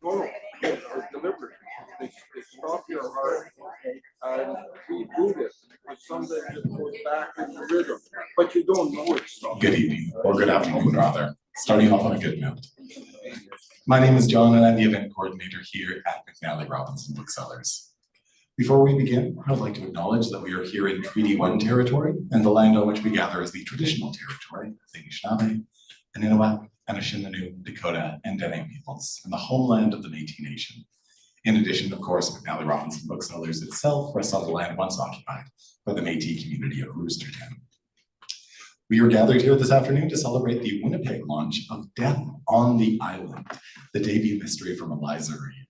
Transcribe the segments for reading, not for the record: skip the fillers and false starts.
No, no, it's deliberate. They stop your heart, and we do this. But sometimes it goes back into rhythm, but you don't know it's stopped. Good evening, or good afternoon rather, starting off on a good note. My name is John and I'm the event coordinator here at McNally Robinson Booksellers. Before we begin, I would like to acknowledge that we are here in Treaty 1 territory, and the land on which we gather is the traditional territory of the Anishinaabe, Aninwak, Anishinaabe, Dakota, and Dene peoples, and the homeland of the Métis Nation. In addition, of course, McNally Robinson Booksellers itself rests on the land once occupied by the Métis community of Roostertown. We are gathered here this afternoon to celebrate the Winnipeg launch of Death on the Island, the debut mystery from Eliza Reid.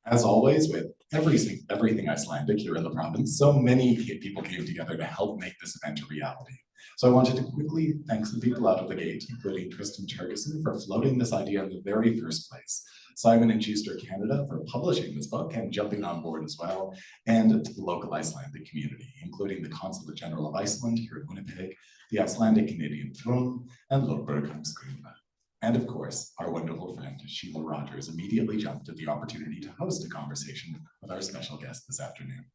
As always, with everything Icelandic here in the province, so many people came together to help make this event a reality. So I wanted to quickly thank some people out of the gate, including Tristan Turgeson for floating this idea in the very first place, Simon and Schuster Canada for publishing this book and jumping on board as well, and to the local Icelandic community, including the Consulate General of Iceland here in Winnipeg, the Icelandic Canadian Frón, and Lögberg-Heimskringla. And of course, our wonderful friend, Shelagh Rogers, immediately jumped at the opportunity to host a conversation with our special guest this afternoon.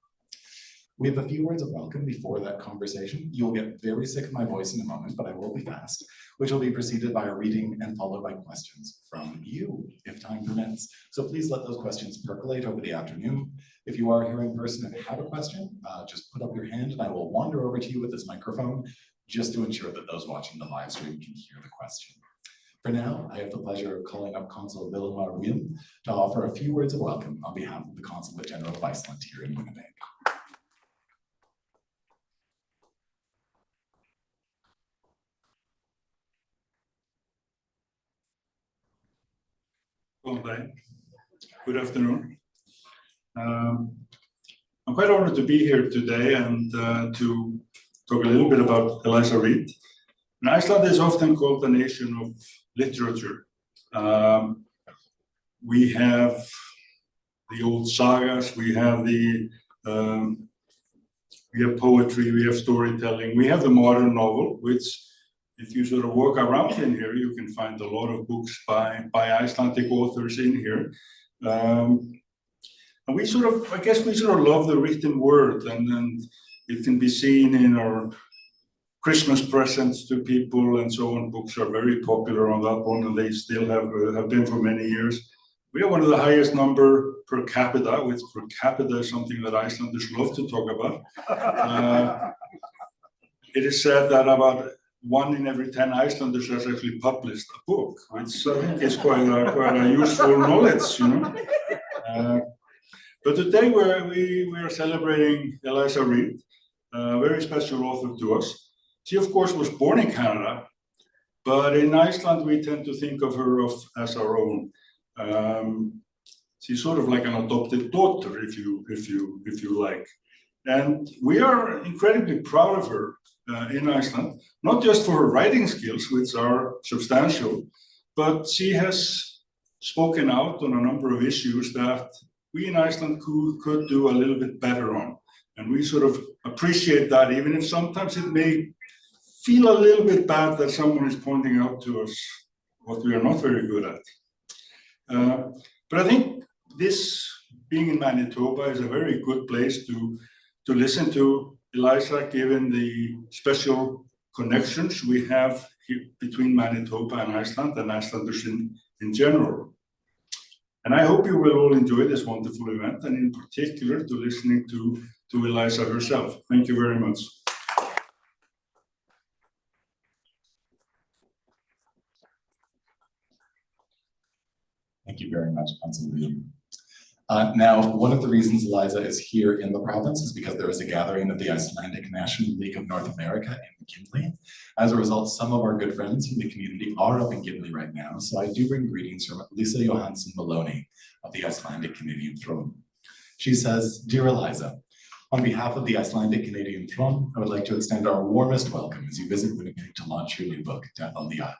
We have a few words of welcome before that conversation. You'll get very sick of my voice in a moment, but I will be fast, which will be preceded by a reading and followed by questions from you, if time permits. So please let those questions percolate over the afternoon. If you are here in person and have a question, just put up your hand and I will wander over to you with this microphone, just to ensure that those watching the live stream can hear the question. For now, I have the pleasure of calling up Consul Vilhelmar Wien to offer a few words of welcome on behalf of the Consulate General of Iceland here in Winnipeg. Good afternoon. I'm quite honored to be here today and to talk a little bit about Eliza Reid. And Iceland is often called the nation of literature. We have the old sagas, we have poetry, we have storytelling, we have the modern novel, which if you sort of walk around in here, you can find a lot of books by Icelandic authors in here. And we I guess we love the written word, and it can be seen in our Christmas presents to people and so on. Books are very popular on that one, and they still have been for many years. We have one of the highest number per capita, which per capita is something that Icelanders love to talk about. It is said that about 1 in every 10 Icelanders has actually published a book, which I think is quite a useful knowledge, you know. But today we are celebrating Eliza Reid, a very special author to us. She, of course, was born in Canada, but in Iceland we tend to think of her as our own. She's sort of like an adopted daughter, if you like. And we are incredibly proud of her in Iceland, not just for her writing skills, which are substantial, but she has spoken out on a number of issues that we in Iceland could do a little bit better on. And we sort of appreciate that, even if sometimes it may feel a little bit bad that someone is pointing out to us what we are not very good at. But I think this, being in Manitoba, is a very good place to listen to Eliza, given the special connections we have here between Manitoba and Iceland, and Icelanders in general. And I hope you will all enjoy this wonderful event, and in particular to listening to Eliza herself. Thank you very much. Thank you very much, Consul William. Now, one of the reasons Eliza is here in the province is because there is a gathering of the Icelandic National League of North America in Gimli. As a result, some of our good friends from the community are up in Gimli right now, so I do bring greetings from Lisa Johansson Maloney of the Icelandic Canadian Frón. She says, "Dear Eliza, on behalf of the Icelandic Canadian Frón, I would like to extend our warmest welcome as you visit Winnipeg to launch your new book, Death on the Island.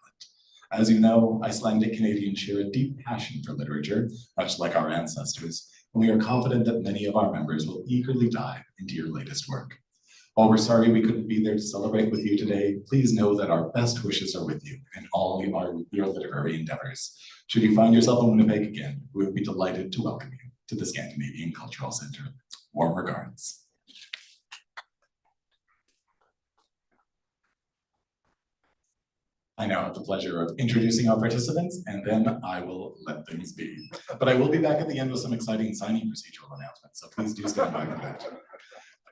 As you know, Icelandic Canadians share a deep passion for literature, much like our ancestors, and we are confident that many of our members will eagerly dive into your latest work. While we're sorry we couldn't be there to celebrate with you today, please know that our best wishes are with you in all your literary endeavors. Should you find yourself in Winnipeg again, we would be delighted to welcome you to the Scandinavian Cultural Center. Warm regards. I now have the pleasure of introducing our participants, and then I will let things be. But I will be back at the end with some exciting signing procedural announcements, so please do stand by for that.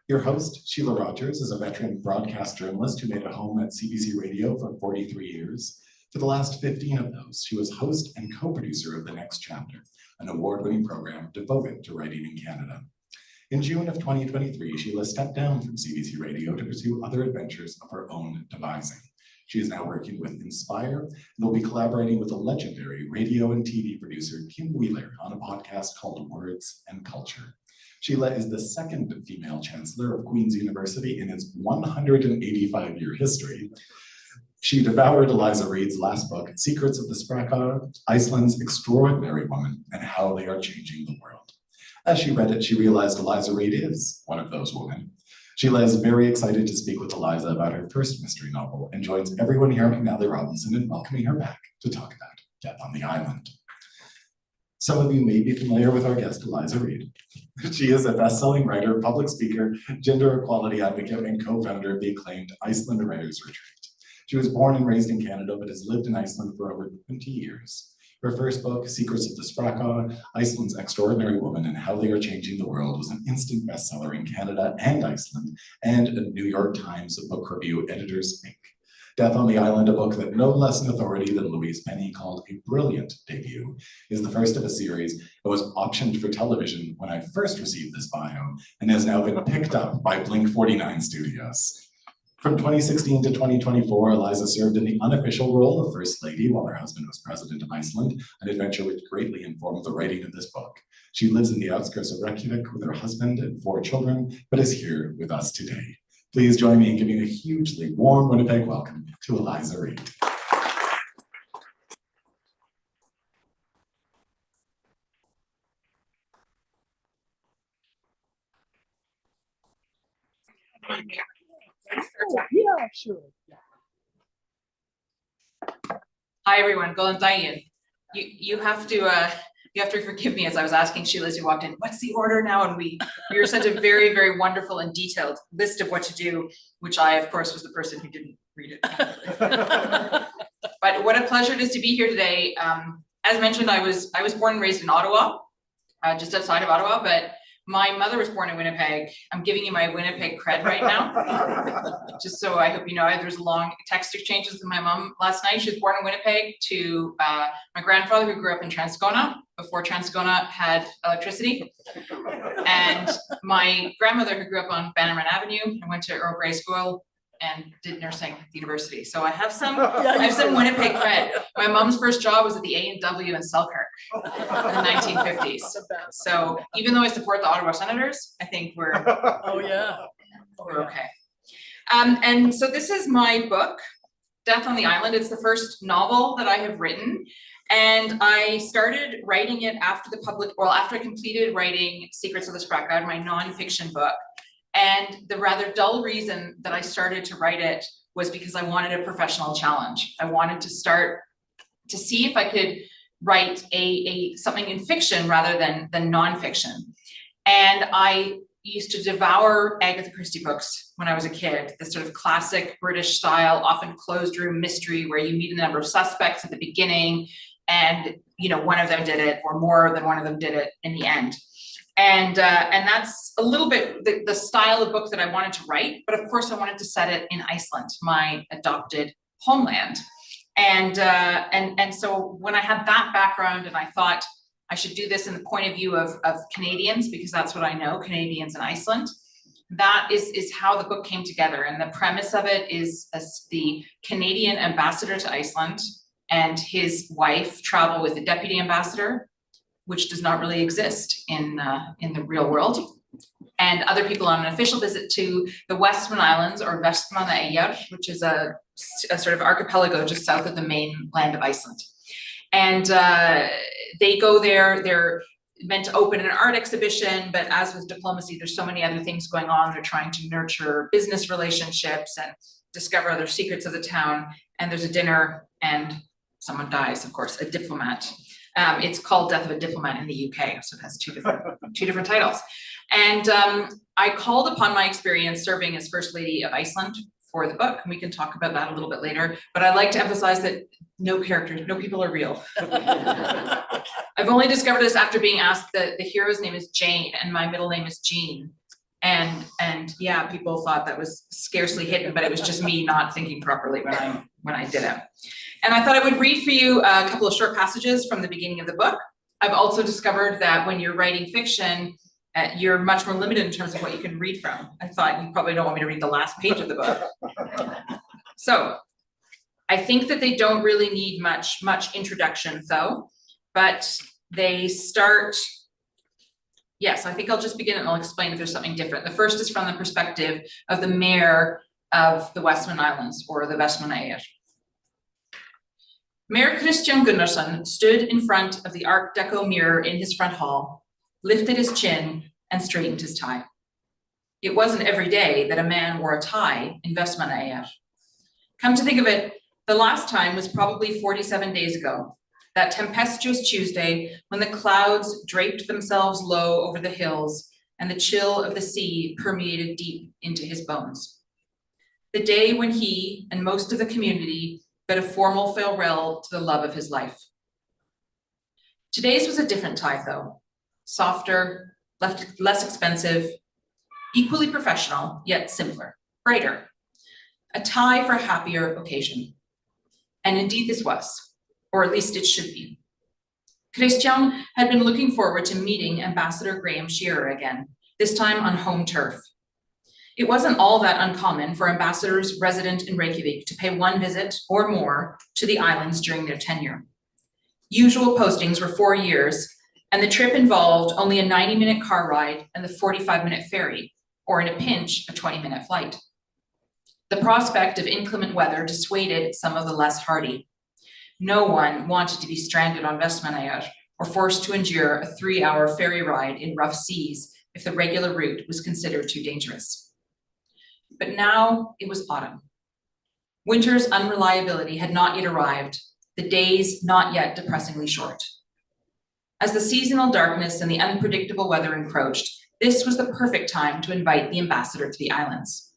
Your host, Shelagh Rogers, is a veteran broadcast journalist who made a home at CBC Radio for 43 years. For the last 15 of those, she was host and co-producer of The Next Chapter, an award-winning program devoted to writing in Canada. In June of 2023, Sheila stepped down from CBC Radio to pursue other adventures of her own devising. She is now working with Inspire and will be collaborating with the legendary radio and TV producer Kim Wheeler on a podcast called Words and Culture. Sheila is the second female chancellor of Queen's University in its 185-year history. She devoured Eliza Reid's last book, Secrets of the Sprakkar, Iceland's Extraordinary Woman and How They Are Changing the World. As she read it, she realized Eliza Reid is one of those women. Sheila is very excited to speak with Eliza about her first mystery novel and joins everyone here at McNally Robinson in welcoming her back to talk about Death on the Island. Some of you may be familiar with our guest, Eliza Reid. She is a best-selling writer, public speaker, gender equality advocate, and co-founder of the acclaimed Iceland Writers Retreat. She was born and raised in Canada, but has lived in Iceland for over 20 years. Her first book, Secrets of the Sprakkar, Iceland's Extraordinary Woman and How They Are Changing the World, was an instant bestseller in Canada and Iceland, and a New York Times Book Review Editors Inc. Death on the Island, a book that no less an authority than Louise Penny called a brilliant debut, is the first of a series that was optioned for television when I first received this bio, and has now been picked up by Blink 49 Studios. From 2016 to 2024, Eliza served in the unofficial role of First Lady while her husband was President of Iceland, an adventure which greatly informed the writing of this book. She lives in the outskirts of Reykjavík with her husband and 4 children, but is here with us today. Please join me in giving a hugely warm Winnipeg welcome to Eliza Reid. Yeah, sure. Hi everyone, Golan Dayan. You have to forgive me as I was asking Sheila as you walked in, what's the order now? And we were sent a very, very wonderful and detailed list of what to do, which I, of course, was the person who didn't read it. But what a pleasure it is to be here today. As mentioned, I was born and raised in Ottawa, just outside of Ottawa, but my mother was born in Winnipeg. I'm giving you my Winnipeg cred right now, just so I hope you know. There's long text exchanges with my mom last night. She was born in Winnipeg to my grandfather, who grew up in Transcona before Transcona had electricity, and my grandmother, who grew up on Bannerman Avenue and went to Earl Grey School and did nursing at the university. So I have some Winnipeg cred. My mom's first job was at the A&W in Selkirk in the 1950s. So even though I support the Ottawa Senators, I think we're we're okay. And so this is my book, Death on the Island. It's the first novel that I have written. And I started writing it after I completed writing Secrets of the Sprakkar, my nonfiction book. And the rather dull reason that I started to write it was because I wanted a professional challenge. I wanted to start to see if I could write something in fiction rather than nonfiction. And I used to devour Agatha Christie books when I was a kid, this sort of classic British style, often closed room mystery where you meet a number of suspects at the beginning and one of them did it, or more than one of them did it in the end. And that's a little bit the style of book that I wanted to write, but of course I wanted to set it in Iceland, my adopted homeland. And so when I had that background and I thought I should do this in the point of view of Canadians, because that's what I know, Canadians in Iceland, that is how the book came together. And the premise of it is as the Canadian ambassador to Iceland and his wife travel with the deputy ambassador, which does not really exist in the real world, and other people on an official visit to the Westman Islands, or Vestmannaeyjar, which is a sort of archipelago just south of the mainland of Iceland. And they go there, they're meant to open an art exhibition, but as with diplomacy, there's so many other things going on. They're trying to nurture business relationships and discover other secrets of the town. And there's a dinner and someone dies, of course, a diplomat. It's called Death of a Diplomat in the UK, so it has two different titles. And I called upon my experience serving as First Lady of Iceland for the book, and we can talk about that a little bit later. But I'd like to emphasize that no characters, no people are real. I've only discovered this after being asked that the hero's name is Jane and my middle name is Jean. And yeah, people thought that was scarcely hidden, but it was just me not thinking properly when I did it. And I thought I would read for you a couple of short passages from the beginning of the book. I've also discovered that when you're writing fiction, you're much more limited in terms of what you can read from. I thought you probably don't want me to read the last page of the book. So I think that they don't really need much introduction though, but they start, yes, I think I'll just begin and I'll explain if there's something different. The first is from the perspective of the mayor of the Westman Islands, or the Vestmannaeyjar. Mayor Kristján Gunnarsson stood in front of the Art Deco mirror in his front hall, lifted his chin, and straightened his tie. It wasn't every day that a man wore a tie in Vestmannaeyjar. Come to think of it, the last time was probably 47 days ago, that tempestuous Tuesday when the clouds draped themselves low over the hills and the chill of the sea permeated deep into his bones. The day when he and most of the community bid a formal farewell to the love of his life. Today's was a different tie though, softer, less expensive, equally professional, yet simpler, brighter. A tie for a happier occasion. And indeed this was, or at least it should be. Kristján had been looking forward to meeting Ambassador Graham Shearer again, this time on home turf. It wasn't all that uncommon for ambassadors resident in Reykjavík to pay one visit or more to the islands during their tenure. Usual postings were 4 years, and the trip involved only a 90-minute car ride and the 45-minute ferry, or in a pinch, a 20-minute flight. The prospect of inclement weather dissuaded some of the less hardy. No one wanted to be stranded on Vestmannaeyjar or forced to endure a 3-hour ferry ride in rough seas if the regular route was considered too dangerous. But now it was autumn. Winter's unreliability had not yet arrived, the days not yet depressingly short. As the seasonal darkness and the unpredictable weather encroached, this was the perfect time to invite the ambassador to the islands.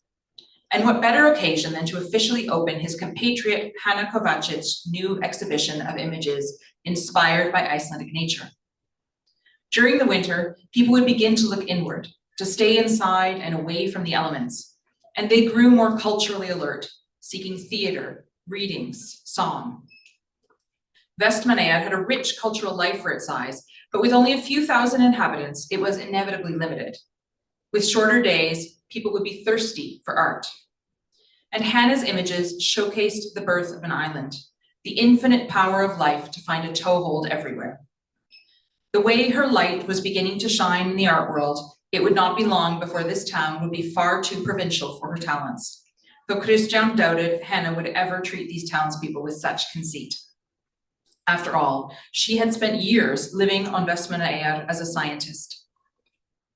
And what better occasion than to officially open his compatriot Hanna Kovacic's new exhibition of images inspired by Icelandic nature. During the winter, people would begin to look inward, to stay inside and away from the elements. And they grew more culturally alert, seeking theater, readings, song. Vestmannaeyjar had a rich cultural life for its size, but with only a few thousand inhabitants, it was inevitably limited. With shorter days, people would be thirsty for art. And Hannah's images showcased the birth of an island, the infinite power of life to find a toehold everywhere. The way her light was beginning to shine in the art world, it would not be long before this town would be far too provincial for her talents, though Kristján doubted Hannah would ever treat these townspeople with such conceit. After all, she had spent years living on Vestmannaeyjar as a scientist.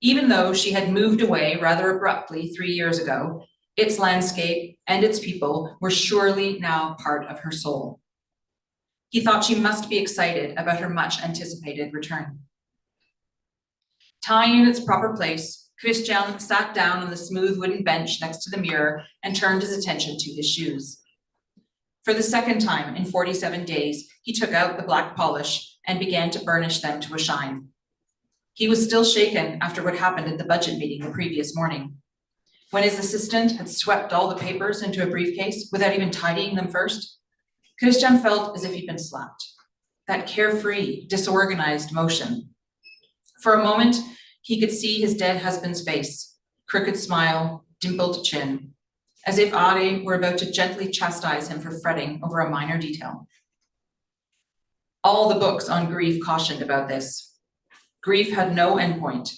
Even though she had moved away rather abruptly 3 years ago, its landscape and its people were surely now part of her soul. He thought she must be excited about her much anticipated return. Tying in its proper place, Kristján sat down on the smooth wooden bench next to the mirror and turned his attention to his shoes. For the second time in 47 days, he took out the black polish and began to burnish them to a shine. He was still shaken after what happened at the budget meeting the previous morning. When his assistant had swept all the papers into a briefcase without even tidying them first, Kristján felt as if he'd been slapped. That carefree, disorganized motion. For a moment, he could see his dead husband's face, crooked smile, dimpled chin, as if Ari were about to gently chastise him for fretting over a minor detail. All the books on grief cautioned about this. Grief had no endpoint.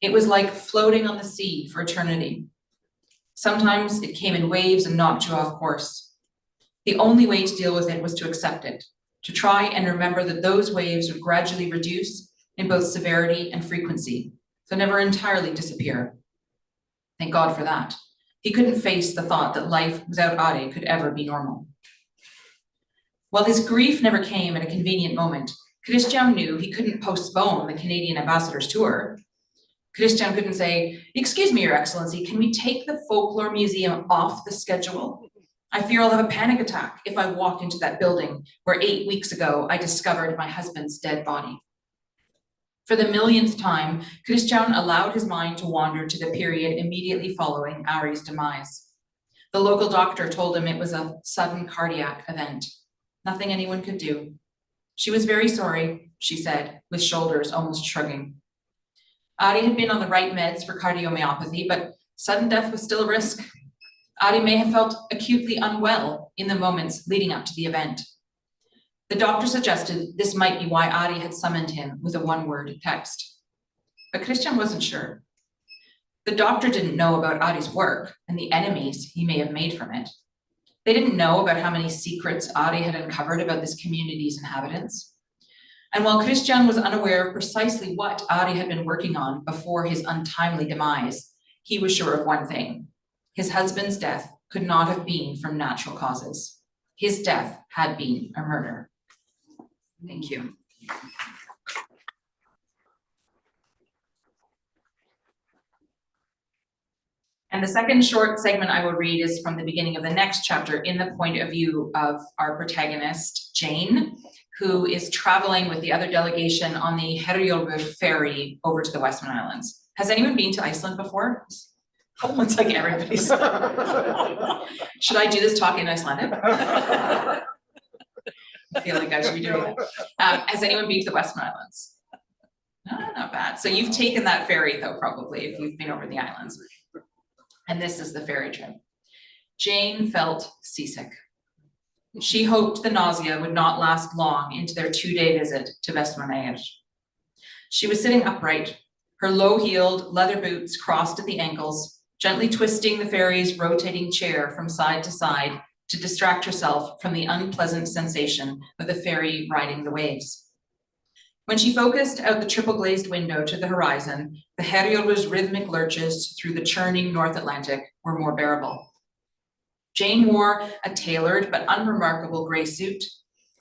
It was like floating on the sea for eternity. Sometimes it came in waves and knocked you off course. The only way to deal with it was to accept it, to try and remember that those waves would gradually reduce in both severity and frequency, so never entirely disappear. Thank God for that. He couldn't face the thought that life without Ari could ever be normal. While his grief never came at a convenient moment, Christian knew he couldn't postpone the Canadian ambassador's tour. Christian couldn't say, "Excuse me, Your Excellency, can we take the Folklore Museum off the schedule? I fear I'll have a panic attack if I walk into that building where 8 weeks ago I discovered my husband's dead body." For the millionth time, Christian allowed his mind to wander to the period immediately following Ari's demise. The local doctor told him it was a sudden cardiac event. Nothing anyone could do. She was very sorry, she said, with shoulders almost shrugging. Ari had been on the right meds for cardiomyopathy, but sudden death was still a risk. Ari may have felt acutely unwell in the moments leading up to the event. The doctor suggested this might be why Ari had summoned him with a one-word text. But Christian wasn't sure. The doctor didn't know about Ari's work and the enemies he may have made from it. They didn't know about how many secrets Ari had uncovered about this community's inhabitants. And while Christian was unaware of precisely what Ari had been working on before his untimely demise, he was sure of one thing. His husband's death could not have been from natural causes. His death had been a murder. Thank you. And the second short segment I will read is from the beginning of the next chapter in the point of view of our protagonist, Jane, who is traveling with the other delegation on the Herjólfur ferry over to the Western Islands. Has anyone been to Iceland before? Oh, it's like everybody's. Should I do this talk in Icelandic? I feel like I should be doing that. Has anyone been to the Western Islands? No, not bad. So you've taken that ferry though, probably, if you've been over the islands. And this is the ferry trip. Jane felt seasick. She hoped the nausea would not last long into their 2-day visit to Vestmannaeyjar. She was sitting upright, her low-heeled leather boots crossed at the ankles, gently twisting the ferry's rotating chair from side to side to distract herself from the unpleasant sensation of the ferry riding the waves. When she focused out the triple glazed window to the horizon, the Herjólfur's rhythmic lurches through the churning North Atlantic were more bearable. Jane wore a tailored but unremarkable gray suit,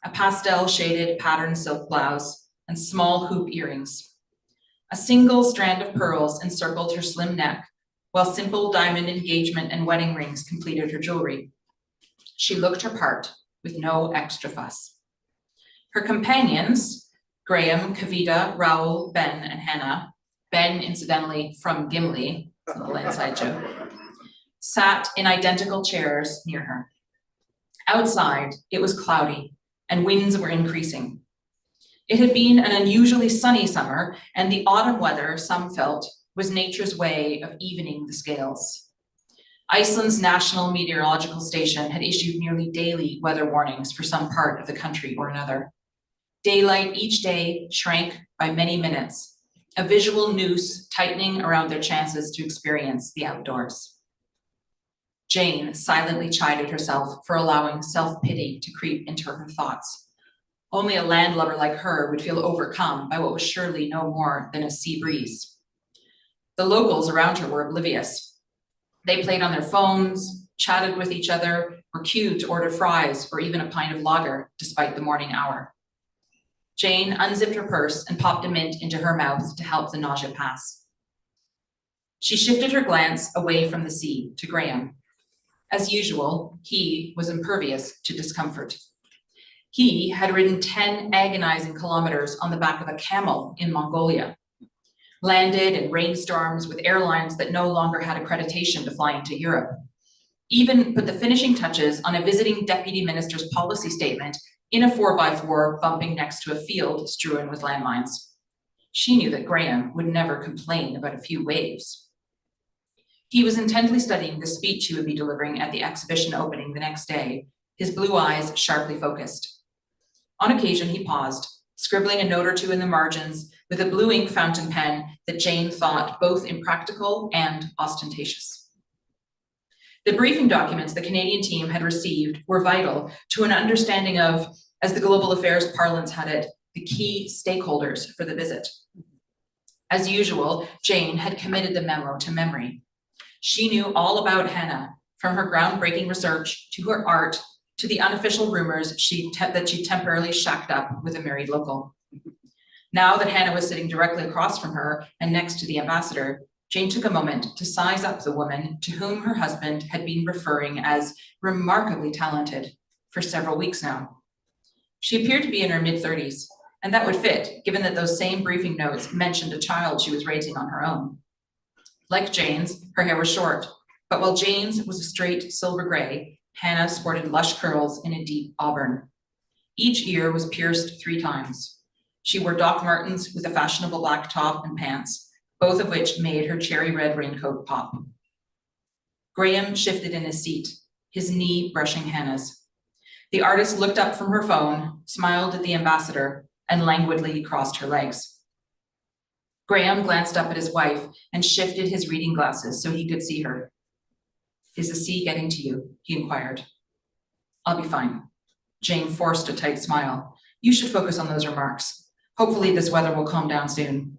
a pastel-shaded patterned silk blouse, and small hoop earrings. A single strand of pearls encircled her slim neck, while simple diamond engagement and wedding rings completed her jewelry. She looked her part, with no extra fuss. Her companions, Graham, Kavita, Raoul, Ben, and Hannah, Ben, incidentally, from Gimli, a little inside joke, sat in identical chairs near her. Outside, it was cloudy, and winds were increasing. It had been an unusually sunny summer, and the autumn weather, some felt, was nature's way of evening the scales. Iceland's National Meteorological Station had issued nearly daily weather warnings for some part of the country or another. Daylight each day shrank by many minutes, a visual noose tightening around their chances to experience the outdoors. Jane silently chided herself for allowing self-pity to creep into her thoughts. Only a landlubber like her would feel overcome by what was surely no more than a sea breeze. The locals around her were oblivious. They played on their phones, chatted with each other, were queued to order fries or even a pint of lager despite the morning hour. Jane unzipped her purse and popped a mint into her mouth to help the nausea pass. She shifted her glance away from the sea to Graham. As usual, he was impervious to discomfort. He had ridden 10 agonizing kilometers on the back of a camel in Mongolia, landed in rainstorms with airlines that no longer had accreditation to fly into Europe, even put the finishing touches on a visiting deputy minister's policy statement in a 4x4 bumping next to a field strewn with landmines. She knew that Graham would never complain about a few waves. He was intently studying the speech he would be delivering at the exhibition opening the next day, his blue eyes sharply focused. On occasion, he paused, scribbling a note or two in the margins with a blue ink fountain pen that Jane thought both impractical and ostentatious. The briefing documents the Canadian team had received were vital to an understanding of, as the global affairs parlance had it, the key stakeholders for the visit. As usual, Jane had committed the memo to memory. She knew all about Hannah, from her groundbreaking research to her art to the unofficial rumors that she temporarily shacked up with a married local. Now that Hannah was sitting directly across from her and next to the ambassador, Jane took a moment to size up the woman to whom her husband had been referring as remarkably talented for several weeks now. She appeared to be in her mid-30s, and that would fit, given that those same briefing notes mentioned a child she was raising on her own. Like Jane's, her hair was short, but while Jane's was a straight silver gray, Hannah sported lush curls in a deep auburn. Each ear was pierced 3 times. She wore Doc Martens with a fashionable black top and pants, both of which made her cherry red raincoat pop. Graham shifted in his seat, his knee brushing Hannah's. The artist looked up from her phone, smiled at the ambassador, and languidly crossed her legs. Graham glanced up at his wife and shifted his reading glasses so he could see her. "Is the sea getting to you?" he inquired. "I'll be fine." Jane forced a tight smile. "You should focus on those remarks. Hopefully this weather will calm down soon."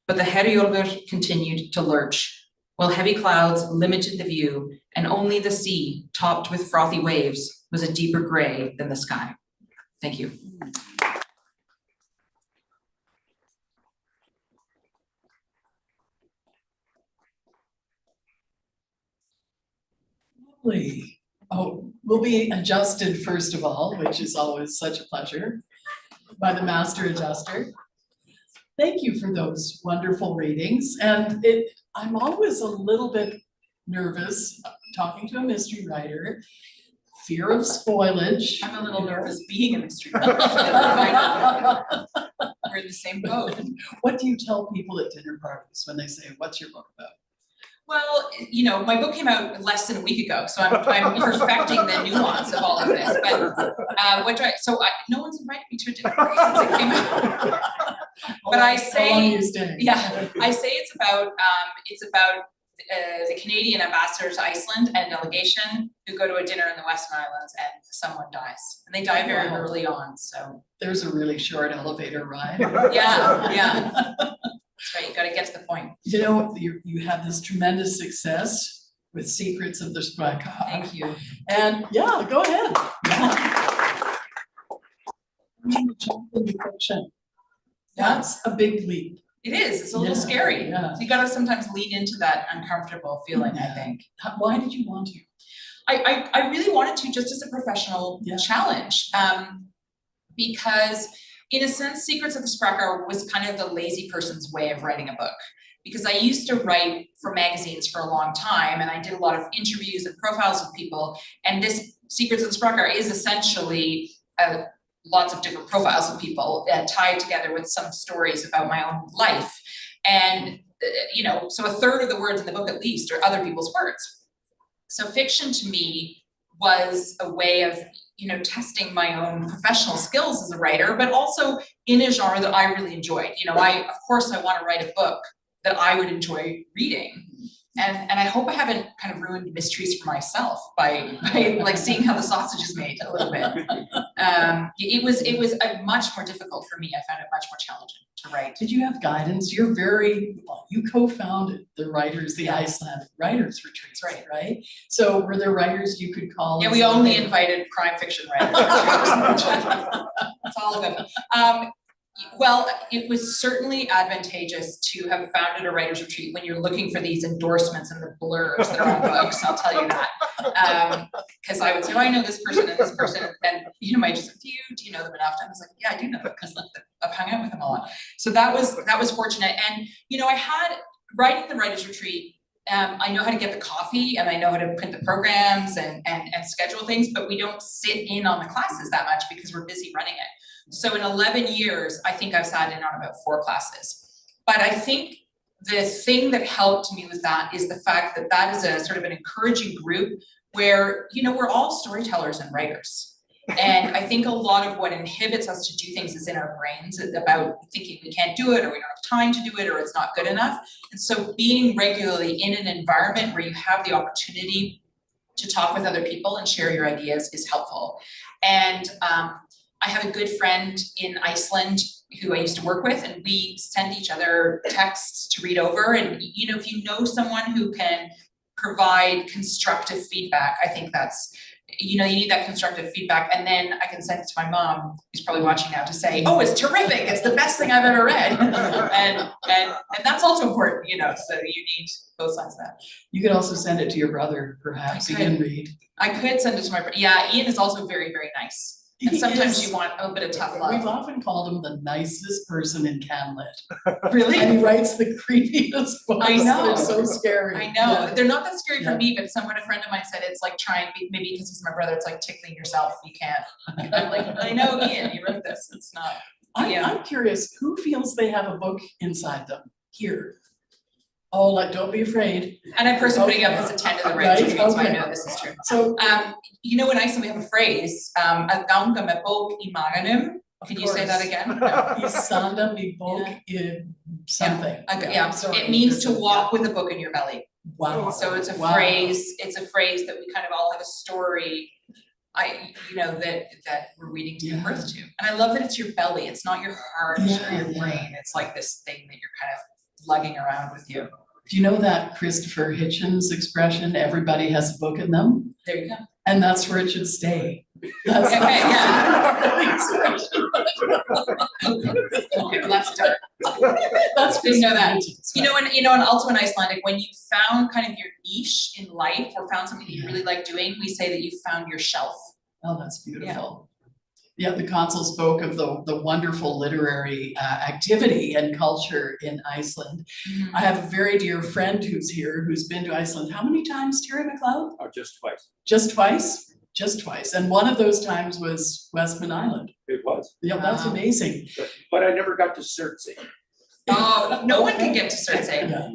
But the Herjólfur continued to lurch, while heavy clouds limited the view, and only the sea, topped with frothy waves, was a deeper gray than the sky. Thank you. Lovely. Oh, we'll be adjusted first of all, which is always such a pleasure, by the master adjuster. Thank you for those wonderful readings. And I'm always a little bit nervous talking to a mystery writer, fear of spoilage. I'm a little nervous being a mystery writer. We're in the same boat. What do you tell people at dinner parties when they say, "What's your book about?" Well, you know, my book came out less than a week ago, so I'm perfecting the nuance of all of this. But no one's invited me to a dinner party since it came out. But I say, I say it's about the Canadian ambassadors to Iceland and delegation who go to a dinner in the Western Islands and someone dies, and they die very early on. So there's a really short elevator ride. Yeah. That's right, you gotta get to the point. You know, you have this tremendous success with Secrets of the Sprakkar. Thank you. And yeah, go ahead. Jump into fiction. That's a big leap. It is, it's a little scary. Yeah. So you gotta sometimes lean into that uncomfortable feeling, I think. Why did you want to? I really wanted to, just as a professional challenge, because in a sense, Secrets of the Sprakkar was kind of the lazy person's way of writing a book. Because I used to write for magazines for a long time, and I did a lot of interviews and profiles with people, and this Secrets of the Sprakkar is essentially lots of different profiles of people tied together with some stories about my own life. And, you know, so a third of the words in the book at least are other people's words. So fiction to me was a way of, you know, testing my own professional skills as a writer, but also in a genre that I really enjoyed. You know, of course I want to write a book that I would enjoy reading. And I hope I haven't kind of ruined mysteries for myself by like seeing how the sausage is made a little bit. It was much more difficult for me. I found it much more challenging to write. Did you have guidance? You co-founded the Iceland Writers Retreat, right? So were there writers you could call? Yeah, we only invited crime fiction writers. That's all of them. Well, it was certainly advantageous to have founded a writer's retreat when you're looking for these endorsements and the blurbs that are on books, I'll tell you that. Because I would say, oh, I know this person and this person, and you know, I just said, do you know them enough? And I was like, yeah, I do know them because I've hung out with them a lot. So that was fortunate. And you know, I had writing the writer's retreat. I know how to get the coffee and I know how to print the programs and schedule things, but we don't sit in on the classes that much because we're busy running it. So in 11 years, I think I've sat in on about 4 classes. But I think the thing that helped me with that is the fact that that is a sort of an encouraging group where, you know, we're all storytellers and writers. And I think a lot of what inhibits us to do things is in our brains about thinking we can't do it or we don't have time to do it or it's not good enough. And so being regularly in an environment where you have the opportunity to talk with other people and share your ideas is helpful. And I have a good friend in Iceland who I used to work with, and we send each other texts to read over. And you know, if you know someone who can provide constructive feedback, I think that's, you know, you need that constructive feedback. And then I can send it to my mom, who's probably watching now, to say, oh, it's terrific, it's the best thing I've ever read. and that's also important, you know, so you need both sides of that. You could also send it to your brother, perhaps, Ian Reid. I could send it to my brother. Yeah, Ian is also very, very nice. And sometimes you want a bit of tough love. We've often called him the nicest person in CanLit. Really? And he writes the creepiest books. I know. They're so scary. I know. Yeah. They're not that scary for Yeah. me, but a friend of mine said it's like trying, maybe because he's my brother, it's like tickling yourself. You can't. I'm like, I know, Ian, you wrote this. It's not. I'm curious, who feels they have a book inside them here? Oh, like, don't be afraid. And a person putting up has attended the Right, retreat, so I okay. know this is true. So, You know, in Iceland, we have a phrase, "Að ganga með bók í maganum." Can you say that again? No. Isanda mi bok in something. Yeah, sorry. it means to walk with a book in your belly. Wow. So it's a Wow. phrase that we kind of all have a story, you know, that we're reading to give birth to. And I love that it's your belly, it's not your heart or your brain, it's like this thing that you're kind of lugging around with you. Do you know that Christopher Hitchens expression, everybody has a book in them? There you go. And that's where it should stay. That's Okay, yeah. Okay, let's start. That's Didn't know that. Hitchens. You know, and also in Icelandic, when you found kind of your niche in life or found something that you really like doing, we say that you found your shelf. Oh, that's beautiful. Yeah, the consul spoke of the wonderful literary activity and culture in Iceland. I have a very dear friend who's here, who's been to Iceland. How many times, Terry McLeod? Oh, just twice. Just twice? Just twice. And one of those times was Westman Island. It was, Yeah, that's Wow. amazing. but I never got to Surtsey. Oh, no one can get to Surtsey. Yeah.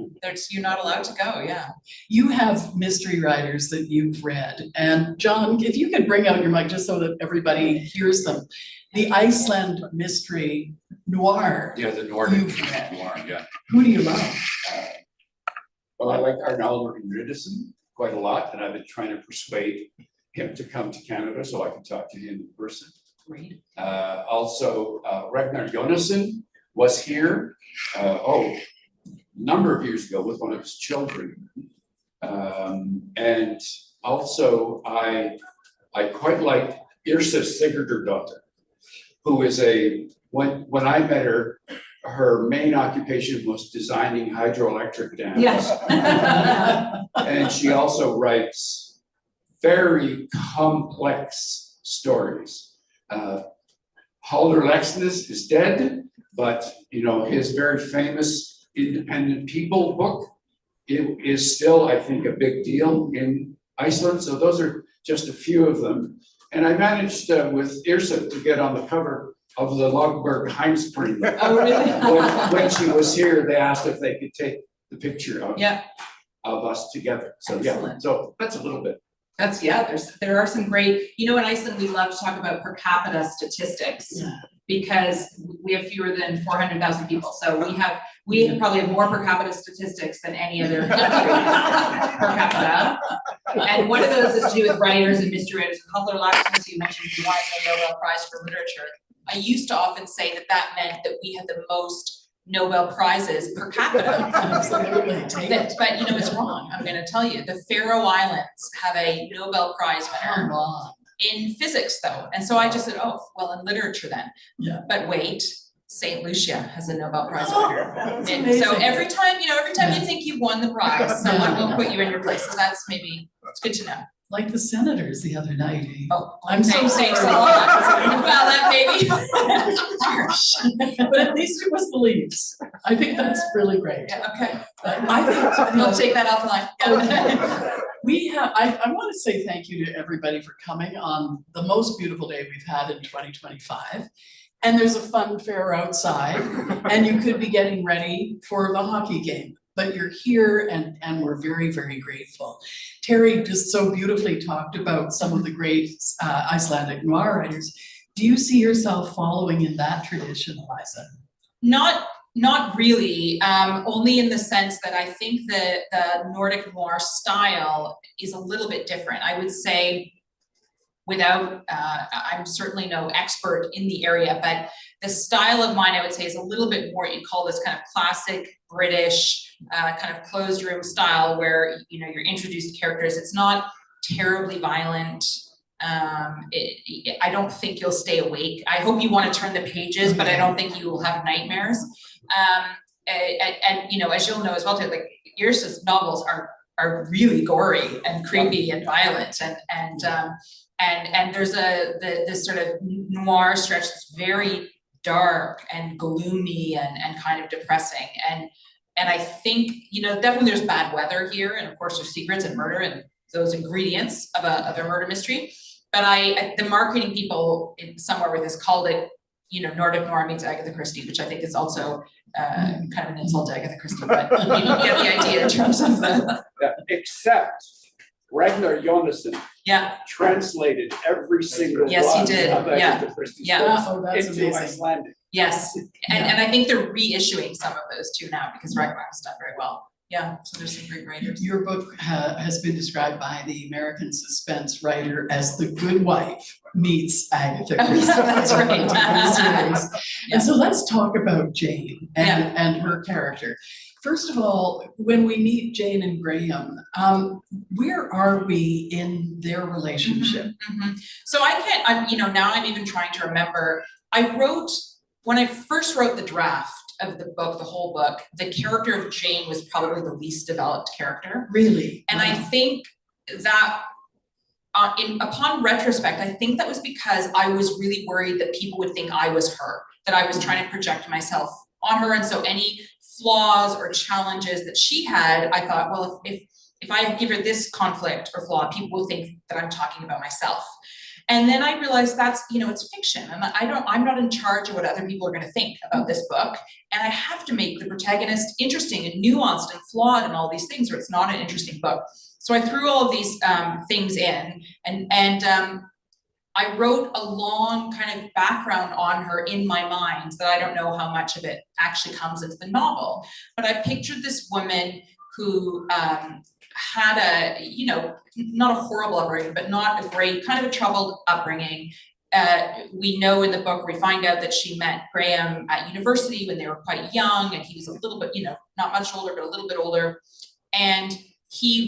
You're not allowed to go, yeah. You have mystery writers that you've read. And John, if you could bring out your mic just so that everybody hears them. The Iceland mystery noir. Yeah, the Nordic You've read. noir, yeah. Who do you love? Well, I like Arnaldur Ridderson quite a lot, and I've been trying to persuade him to come to Canada so I can talk to him in person. Great. Also, Ragnar Jonasson was here, a number of years ago with one of his children. And also, I quite like Yrsa Sigurdardóttir, who is when I met her, her main occupation was designing hydroelectric dams. Yes. And she also writes very complex stories. Haldur Laxness is dead, but you know, his very famous Independent People book, it is still, I think, a big deal in Iceland. So those are just a few of them. And I managed with Yrsa to get on the cover of the Lögberg-Heimskringla. Oh, really? When she was here, they asked if they could take the picture Yeah, of us together. So yeah, Excellent. so that's a little bit. there are some great, you know, in Iceland, we love to talk about per capita statistics. Yeah. Because we have fewer than 400,000 people, so we probably have more per capita statistics than any other country per capita. And one of those is to do with writers and mystery writers. Haldur Laxness, you mentioned, who won the Nobel Prize for Literature. I used to often say that meant that we had the most Nobel Prizes per capita. Absolutely. Take it. But you know, it's wrong. I'm going to tell you, the Faroe Islands have a Nobel Prize Come winner on. in physics, though. And so I just said, oh, well, in literature then. Yeah. But wait, St. Lucia has a Nobel Prize Oh, winner. that's And amazing. so every time Yeah. you think you've won the prize, someone will put you in your place. So that's it's good to know. Like the senators the other night. Eh? Oh, I'm so thanks a sorry. lot. Well, that maybe. Harsh. But at least it was the leaves. I think that's really great. Yeah, okay. I think I'll take that offline. I want to say thank you to everybody for coming on the most beautiful day we've had in 2025. And there's a fun fair outside, and you could be getting ready for the hockey game. But you're here, and we're very, very grateful. Terry just so beautifully talked about some of the great Icelandic noir writers. Do you see yourself following in that tradition, Eliza? Not really, only in the sense that I think that the Nordic noir style is a little bit different. I would say without, I'm certainly no expert in the area, but the style of mine, I would say, is a little bit more, you'd call this kind of classic British, kind of closed room style where, you know, you're introduced to characters. It's not terribly violent. I don't think you'll stay awake. I hope you want to turn the pages, but I don't think you will have nightmares. And you know, as you'll know as well too, like Yrsa's novels are really gory and creepy and violent, and there's this sort of noir stretch that's very dark and gloomy and kind of depressing. And I think, you know, definitely there's bad weather here, and of course there's secrets and murder and those ingredients of a murder mystery. But the marketing people somewhere with this called it, you know, Nordic noir meets Agatha Christie, which I think is also kind of an insult to Agatha Christie, but you get the idea in terms of the. Yeah, except Ragnar Jonasson Yeah. translated every single Yes, he one did. of Agatha Christie's Yeah. books Oh, that's into amazing. Icelandic. Yes, and I think they're reissuing some of those too now because Ragnar has done very well. Yeah, so there's some great writers. Your book has been described by the American suspense writer as The Good Wife meets Agatha Oh, Christie. yeah, that's right. Series. Yeah. And so let's talk about Jane and her character. First of all, when we meet Jane and Graham, where are we in their relationship? So you know, now I'm even trying to remember, when I first wrote the draft of the book, the whole book, the character of Jane was probably the least developed character. Really? And I think that upon retrospect, I think that was because I was really worried that people would think I was her, that I was trying to project myself on her. And so any flaws or challenges that she had, I thought, well, if I give her this conflict or flaw, people will think that I'm talking about myself. And then I realized that's, you know, it's fiction, and I'm not in charge of what other people are going to think about this book. And I have to make the protagonist interesting and nuanced and flawed and all these things, or it's not an interesting book. So I threw all of these things in, and I wrote a long kind of background on her in my mind that I don't know how much of it actually comes into the novel. But I pictured this woman who had a, you know, not a horrible upbringing, but not a great, kind of a troubled upbringing. We know in the book, we find out that she met Graham at university when they were quite young, and he was a little bit, you know, not much older, but a little bit older. And he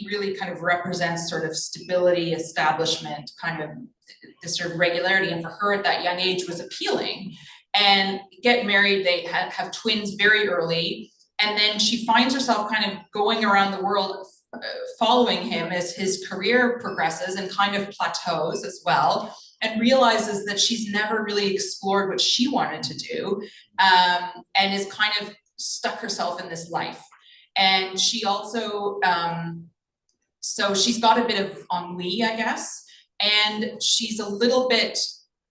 really kind of represents sort of stability, establishment, kind of this sort of regularity. And for her at that young age was appealing. And get married, they have twins very early. And then she finds herself kind of going around the world following him as his career progresses and kind of plateaus as well, and realizes that she's never really explored what she wanted to do, and is kind of stuck herself in this life. And she also, so she's got a bit of ennui, I guess, and she's a little bit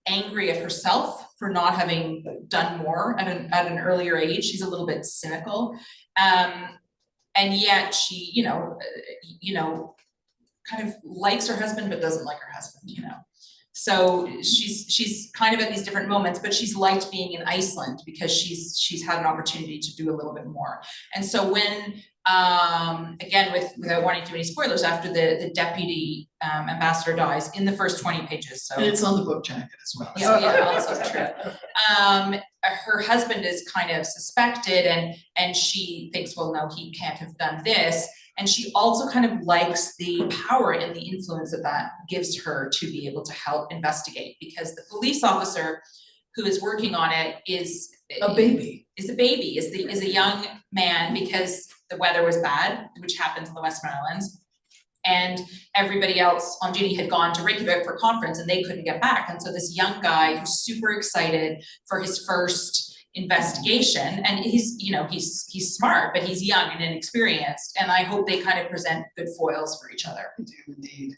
angry at herself for not having done more at an earlier age. She's a little bit cynical, and yet she, you know, kind of likes her husband but doesn't like her husband, you know. So she's kind of at these different moments, but she's liked being in Iceland because she's had an opportunity to do a little bit more. And so when again, without wanting too many spoilers, after the deputy ambassador dies in the first 20 pages. So And it's on the book jacket as well. yeah, also true. Her husband is kind of suspected, and she thinks, well, no, he can't have done this. And she also kind of likes the power and the influence that gives her to be able to help investigate, because the police officer who is working on it is a young man, because the weather was bad, which happens in the Western Islands. And everybody else on duty had gone to Reykjavík for a conference and they couldn't get back. And so this young guy who's super excited for his first investigation, and he's smart, but he's young and inexperienced. And I hope they kind of present good foils for each other. I do indeed.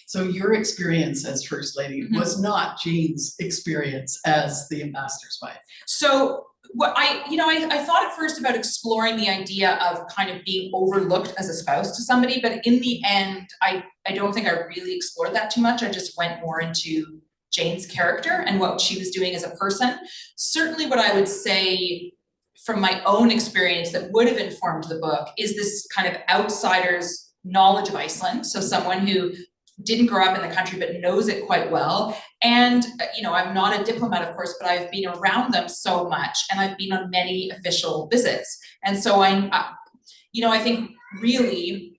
So your experience as First Lady was not Jane's experience as the ambassador's wife. So what I thought at first about exploring the idea of kind of being overlooked as a spouse to somebody, but in the end, I don't think I really explored that too much. I just went more into Jane's character and what she was doing as a person. Certainly what I would say from my own experience that would have informed the book is this kind of outsider's knowledge of Iceland. So someone who didn't grow up in the country but knows it quite well. And you know, I'm not a diplomat, of course, but I've been around them so much, and I've been on many official visits. And so you know, I think really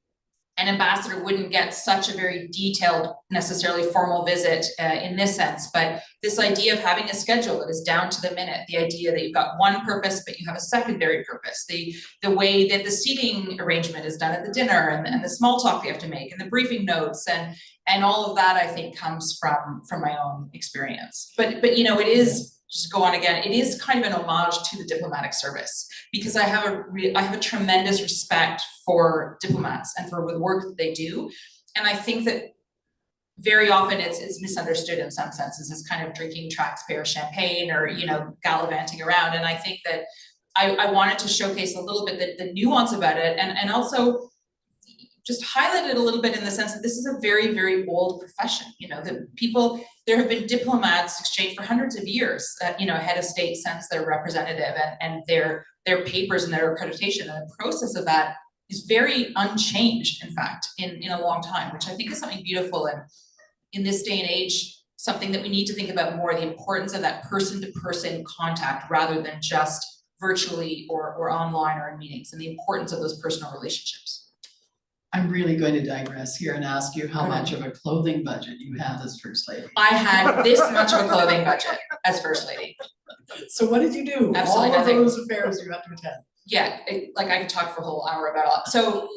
an ambassador wouldn't get such a very detailed, necessarily formal visit in this sense, but this idea of having a schedule that is down to the minute, the idea that you've got one purpose, but you have a secondary purpose, the way that the seating arrangement is done at the dinner, and the small talk you have to make, and the briefing notes, and all of that, I think, comes from my own experience. But you know, it is, just to go on again, it is kind of an homage to the diplomatic service, because I have a tremendous respect for diplomats and for the work that they do. And I think that very often it's misunderstood in some senses as kind of drinking taxpayer champagne or, you know, gallivanting around. And I think that I wanted to showcase a little bit the nuance about it, and also just highlight it a little bit in the sense that this is a very, very old profession. You know, there have been diplomats exchanged for hundreds of years, you know, a head of state sends their representative and their papers and their accreditation, and the process of that is very unchanged, in fact, in a long time, which I think is something beautiful, and in this day and age, something that we need to think about more, the importance of that person-to-person contact rather than just virtually or online or in meetings, and the importance of those personal relationships. I'm really going to digress here and ask you how much of a clothing budget you have as First Lady. I had this much of a clothing budget as First Lady. So what did you do? Absolutely all nothing. Of those affairs you had to attend. Yeah, like I could talk for a whole hour about all. So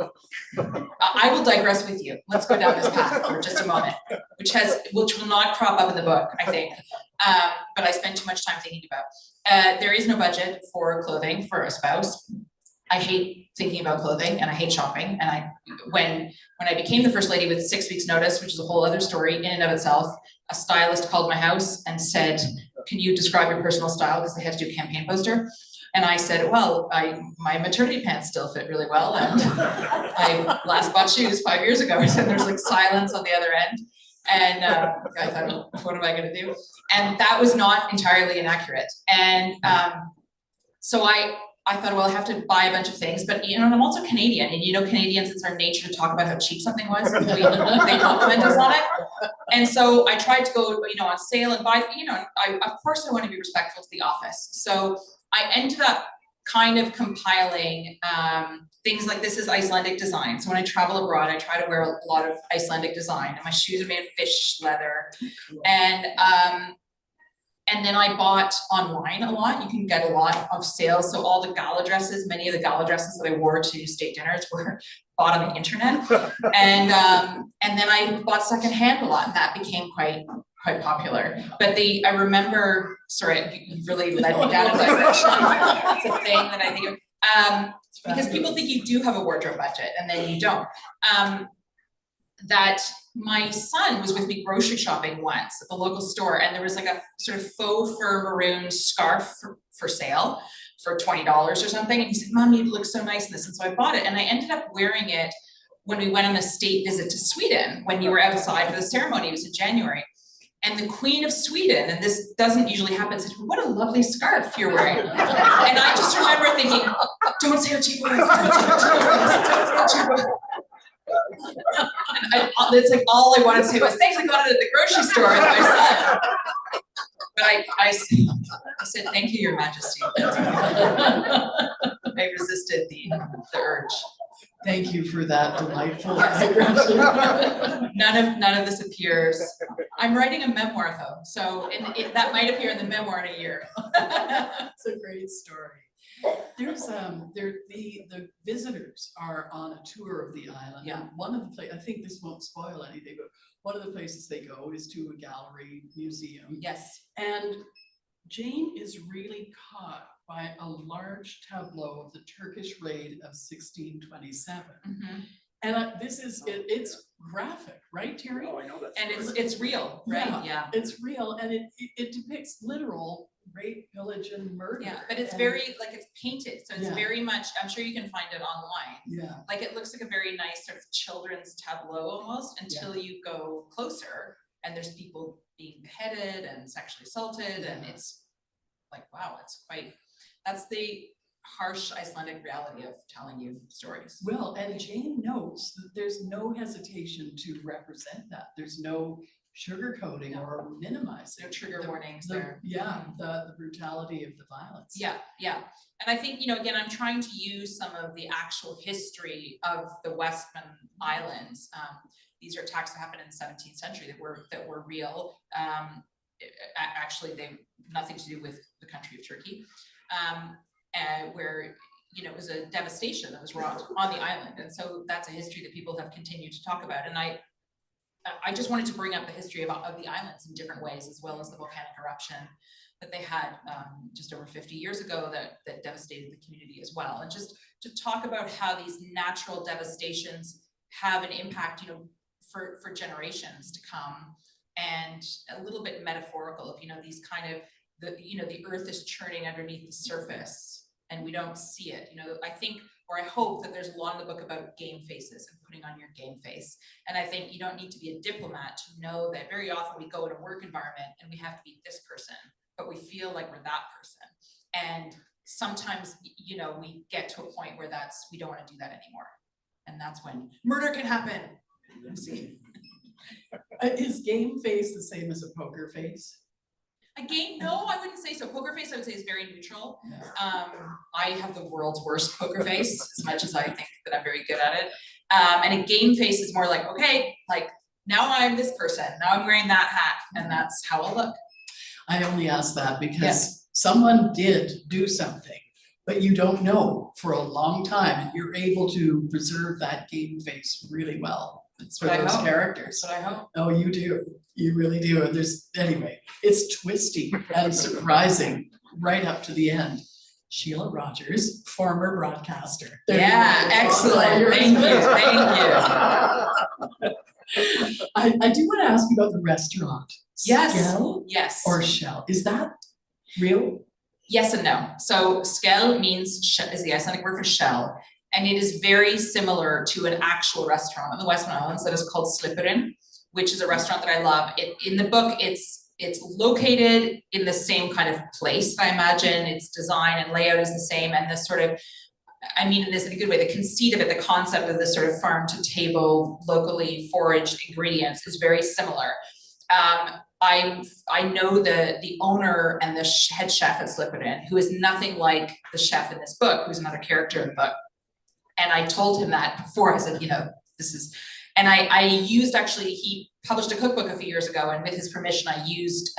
I will digress with you. Let's go down this path for just a moment, which will not crop up in the book, I think, but I spent too much time thinking about. There is no budget for clothing for a spouse. I hate thinking about clothing, and I hate shopping. And when I became the First Lady with 6 weeks notice, which is a whole other story in and of itself, a stylist called my house and said, "Can you describe your personal style?" Because they had to do a campaign poster. And I said, well, my maternity pants still fit really well, and I last bought shoes 5 years ago. I said, there's like silence on the other end. And I thought, what am I gonna do? And that was not entirely inaccurate. And so I thought, well, I have to buy a bunch of things, but you know, I'm also Canadian, and you know, Canadians, it's our nature to talk about how cheap something was. They compliment us on it. And so I tried to go, you know, on sale and buy, you know, of course I want to be respectful to the office. So I ended up kind of compiling things like, this is Icelandic design. So when I travel abroad, I try to wear a lot of Icelandic design, and my shoes are made of fish leather. And then I bought online a lot. You can get a lot of sales. So all the gala dresses, many of the gala dresses that I wore to state dinners were bought on the internet. And then I bought secondhand a lot, and that became quite popular. But I remember, sorry, you really led me down a direction. It's a thing that I think of, because people think you do have a wardrobe budget, and then you don't. That my son was with me grocery shopping once at the local store, and there was like a sort of faux fur maroon scarf for sale for $20 or something. And he said, "Mom, you look so nice in this." And so I bought it, and I ended up wearing it when we went on a state visit to Sweden, when you were outside for the ceremony. It was in January. And the Queen of Sweden, and this doesn't usually happen, said, "What a lovely scarf you're wearing." And I just remember thinking, don't say how cheap it is. And it's like all I wanted to say was, "Thanks, I got it at the grocery store with my son." But I said, "Thank you, Your Majesty." I resisted the urge. Thank you for that delightful digression. None of this appears. I'm writing a memoir though, so that might appear in the memoir in a year. It's a great story. There's the visitors are on a tour of the island. Yeah. One of the places, I think this won't spoil anything, but one of the places they go is to a gallery museum. Yes. And Jane is really caught by a large tableau of the Turkish raid of 1627. Mm-hmm. And it's graphic, right, Terry? Oh, I know that. And it's real, right? Yeah. It's real, and it depicts literal rape, pillage, and murder. Yeah, but it's very, like, it's painted, so it's Yeah. very much, I'm sure you can find it online. Yeah. Like, it looks like a very nice sort of children's tableau almost, until you go closer and there's people being beheaded and sexually assaulted, and it's like, wow, it's quite, harsh Icelandic reality of telling you stories. Well, and Jane notes that there's no hesitation to represent that. There's no sugarcoating or minimizing. No trigger warnings the- there. Yeah, the brutality of the violence. Yeah, yeah. And I think, again, I'm trying to use some of the actual history of the Westman Islands. These are attacks that happened in the 17th century that were real. Actually, they nothing to do with the country of Turkey, where it was a devastation that was wrought on the island, and so that's a history that people have continued to talk about. And I just wanted to bring up the history of the islands in different ways, as well as the volcanic eruption that they had just over 50 years ago that devastated the community as well, and just to talk about how these natural devastations have an impact, for generations to come, and a little bit metaphorical of these kind of the earth is churning underneath the surface and we don't see it. I think, or I hope, that there's a lot in the book about game faces and putting on your game face. And I think you don't need to be a diplomat to know that very often we go in a work environment and we have to be this person, but we feel like we're that person. And sometimes, we get to a point where we don't want to do that anymore. And that's when murder can happen. Is game face the same as a poker face? Again, no, I wouldn't say so. Poker face, I would say, is very neutral. I have the world's worst poker face, as much as I think that I'm very good at it. And a game face is more like, okay, like now I'm this person, now I'm wearing that hat, and that's how I'll look. I only ask that because someone did do something, but you don't know for a long time, and you're able to preserve that game face really well. It's for those characters. That's what I hope. Oh, you do. You really do. And anyway, it's twisty and surprising right up to the end. Shelagh Rogers, former broadcaster. There you go. Excellent. Thank you. I do want to ask you about the restaurant. Yes. Skell Yes. or Shell? Is that real? Yes and no. So skell is the Icelandic word for shell. And it is very similar to an actual restaurant on the Westman Islands that is called Slipperin, which is a restaurant that I love. In the book, it's located in the same kind of place, I imagine. Its design and layout is the same, and this sort of, I mean this in a good way, the conceit of it, the concept of this sort of farm to table, locally foraged ingredients is very similar. I know the owner and the head chef at Slipperin, who is nothing like the chef in this book, who's another character in the book. And I told him that before. I said, this is, and I used, actually, he published a cookbook a few years ago, and with his permission, I used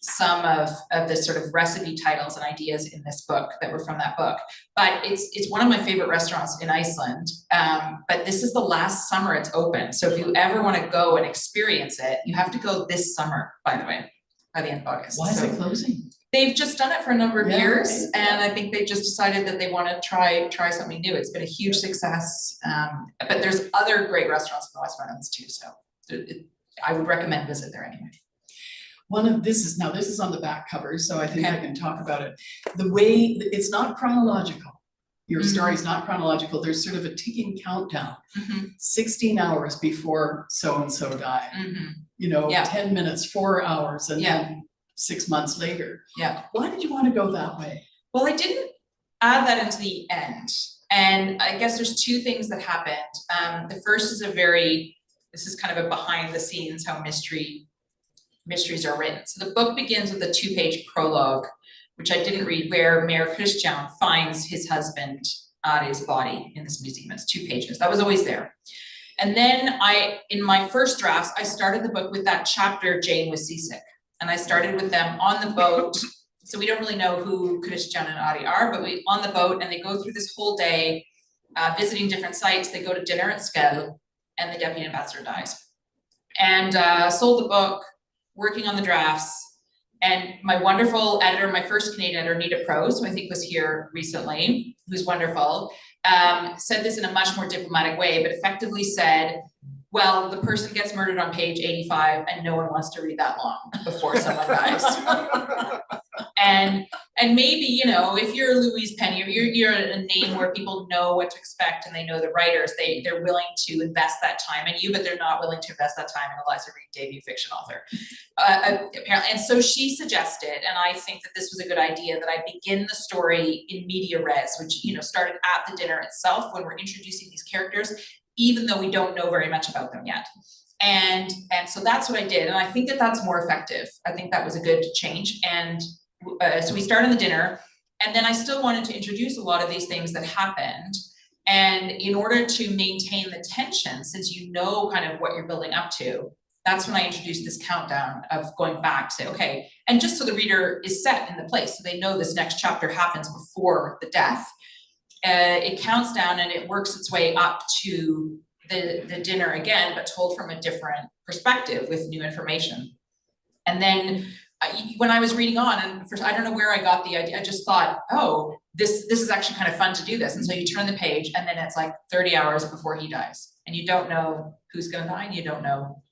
some of the sort of recipe titles and ideas in this book that were from that book. But it's one of my favorite restaurants in Iceland. But this is the last summer it's open. So if you ever want to go and experience it, you have to go this summer, by the way, by the end of August. Why is it closing? They've just done it for a number of years, right. and I think they just decided that they want to try something new. It's been a huge success, but there's other great restaurants in the West Islands too, so I would recommend visit there anyway. This is on the back cover, so I think I can talk about it. The way, it's not chronological. Your story is not chronological. There's sort of a ticking countdown. 16 hours before so-and-so died. 10 minutes, 4 hours, and then 6 months later. Yeah. Why did you want to go that way? Well, I didn't add that into the end. And I guess there's two things that happened. The first is this is kind of a behind the scenes how mysteries are written. So the book begins with a 2-page prologue, which I didn't read, where Mayor Christian finds his husband Ari's body in this museum. It's 2 pages. That was always there. And then in my first drafts, I started the book with that chapter, Jane was seasick. And I started with them on the boat. So we don't really know who Christian and Ari are, but on the boat, and they go through this whole day visiting different sites. They go to dinner at Skell, and the deputy ambassador dies. And sold the book, working on the drafts. And my wonderful editor, my first Canadian editor, Nita Prose, who I think was here recently, who's wonderful, said this in a much more diplomatic way, but effectively said, well, the person gets murdered on page 85 and no one wants to read that long before someone dies. And maybe, you know, if you're Louise Penny, or you're a name where people know what to expect and they know the writers, they're willing to invest that time in you, but they're not willing to invest that time in Eliza Reid, debut fiction author. Apparently, and so she suggested, and I think that this was a good idea, that I begin the story in media res, which, you know, started at the dinner itself when we're introducing these characters, even though we don't know very much about them yet. And so that's what I did, and I think that that's more effective. I think that was a good change. And so we started the dinner, and then I still wanted to introduce a lot of these things that happened. And in order to maintain the tension, since you know kind of what you're building up to, that's when I introduced this countdown of going back to say, okay, and just so the reader is set in the place, so they know this next chapter happens before the death. It counts down and it works its way up to the dinner again, but told from a different perspective with new information. And then when I was reading on, and first, I don't know where I got the idea, I just thought, oh, this is actually kind of fun to do this. And so you turn the page and then it's like 30 hours before he dies. And you don't know who's gonna die and you don't know.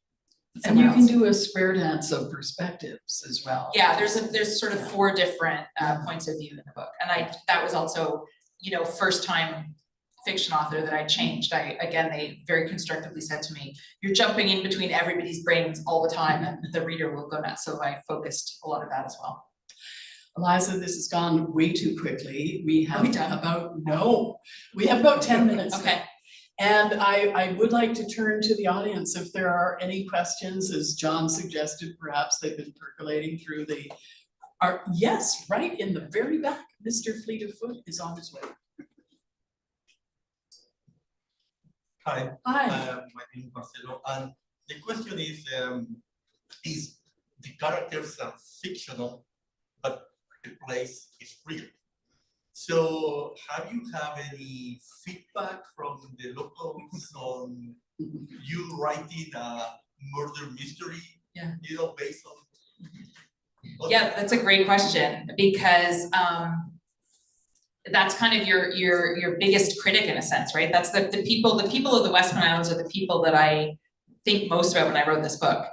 And you can do a square dance of perspectives as well. Yeah, there's sort of 4 different points of view in the book. And that was also, you know, first time fiction author that I changed. Again, they very constructively said to me, you're jumping in between everybody's brains all the time and the reader will go nuts. So I focused a lot of that as well. Eliza, this has gone way too quickly. We have Are we done? We have about 10 minutes. Okay. And I would like to turn to the audience if there are any questions, as John suggested, perhaps they've been percolating through yes, right in the very back, Mr. Fleet of Foot is on his way. Hi. Hi. My name is Marcelo, and the question is the characters are fictional, but the place is real. So have you any feedback from the locals on you writing a murder mystery? Yeah. You know, based on. Yeah, that's a great question, because that's kind of your biggest critic in a sense, right? That's the people of the Western Islands are the people that I think most about when I wrote this book.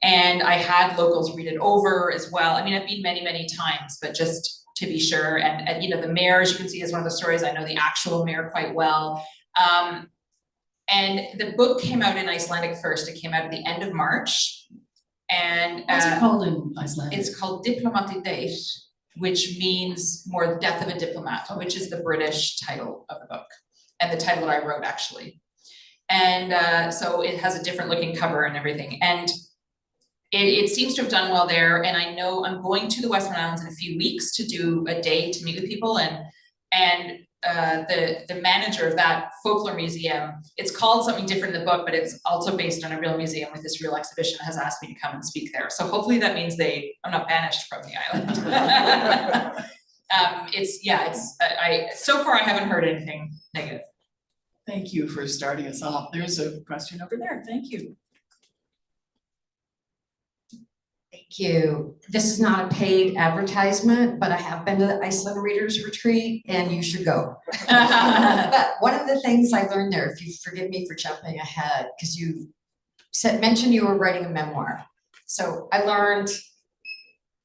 And I had locals read it over as well. I mean, I've been many, many times, but just to be sure. And you know, the mayor, as you can see, is one of the stories. I know the actual mayor quite well. And the book came out in Icelandic first. It came out at the end of March. And What's it called in Icelandic? It's called Diplomati, which means more the death of a diplomat, which is the British title of the book, and the title that I wrote actually. And so it has a different looking cover and everything. And it seems to have done well there. And I know I'm going to the Western Islands in a few weeks to do a day to meet with people. And the manager of that folklore museum, it's called something different in the book, but it's also based on a real museum with this real exhibition, has asked me to come and speak there. So hopefully that means I'm not banished from the island. So far I haven't heard anything negative. Thank you for starting us off. There's a question over there. Thank you. Thank you. This is not a paid advertisement, but I have been to the Iceland Writers Retreat and you should go. But one of the things I learned there, if you forgive me for jumping ahead, because you mentioned you were writing a memoir. So I learned